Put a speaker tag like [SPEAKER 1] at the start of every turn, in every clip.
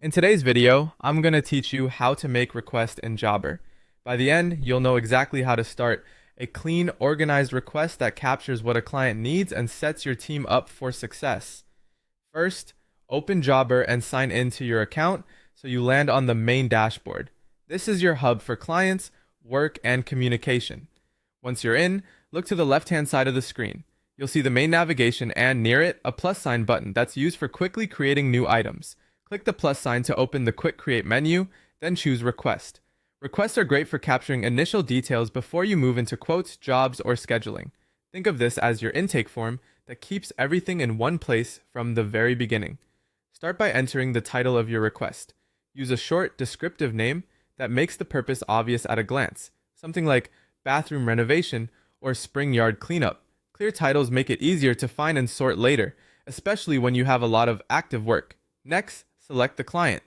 [SPEAKER 1] In today's video, I'm going to teach you how to make requests in Jobber. By the end, you'll know exactly how to start a clean, organized request that captures what a client needs and sets your team up for success. First, open Jobber and sign in to your account so you land on the main dashboard. This is your hub for clients, work, and communication. Once you're in, look to the left-hand side of the screen. You'll see the main navigation and near it, a plus sign button that's used for quickly creating new items. Click the plus sign to open the Quick Create menu, then choose Request. Requests are great for capturing initial details before you move into quotes, jobs, or scheduling. Think of this as your intake form that keeps everything in one place from the very beginning. Start by entering the title of your request. Use a short, descriptive name that makes the purpose obvious at a glance, something like bathroom renovation or spring yard cleanup. Clear titles make it easier to find and sort later, especially when you have a lot of active work. Next, select the client.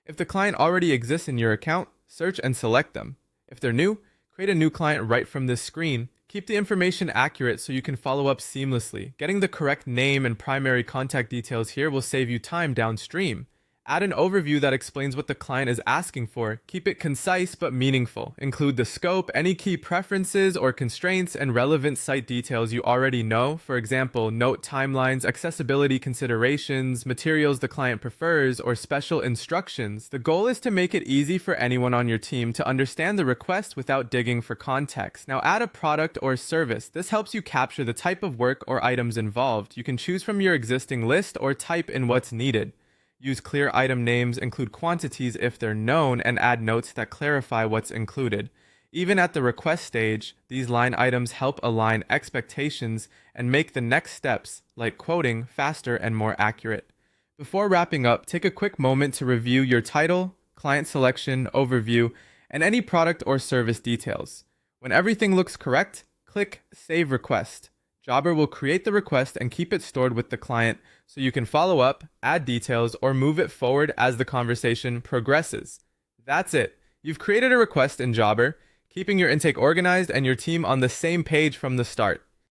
[SPEAKER 1] If the client already exists in your account, search and select them. If they're new, create a new client right from this screen. Keep the information accurate so you can follow up seamlessly. Getting the correct name and primary contact details here will save you time downstream. Add an overview that explains what the client is asking for. Keep it concise but meaningful. Include the scope, any key preferences or constraints, and relevant site details you already know. For example, note timelines, accessibility considerations, materials the client prefers, or special instructions. The goal is to make it easy for anyone on your team to understand the request without digging for context. Now add a product or service. This helps you capture the type of work or items involved. You can choose from your existing list or type in what's needed. Use clear item names, include quantities if they're known, and add notes that clarify what's included. Even at the request stage, these line items help align expectations and make the next steps, like quoting, faster and more accurate. Before wrapping up, take a quick moment to review your title, client selection, overview, and any product or service details. When everything looks correct, click Save Request. Jobber will create the request and keep it stored with the client so you can follow up, add details, or move it forward as the conversation progresses. That's it. You've created a request in Jobber, keeping your intake organized and your team on the same page from the start.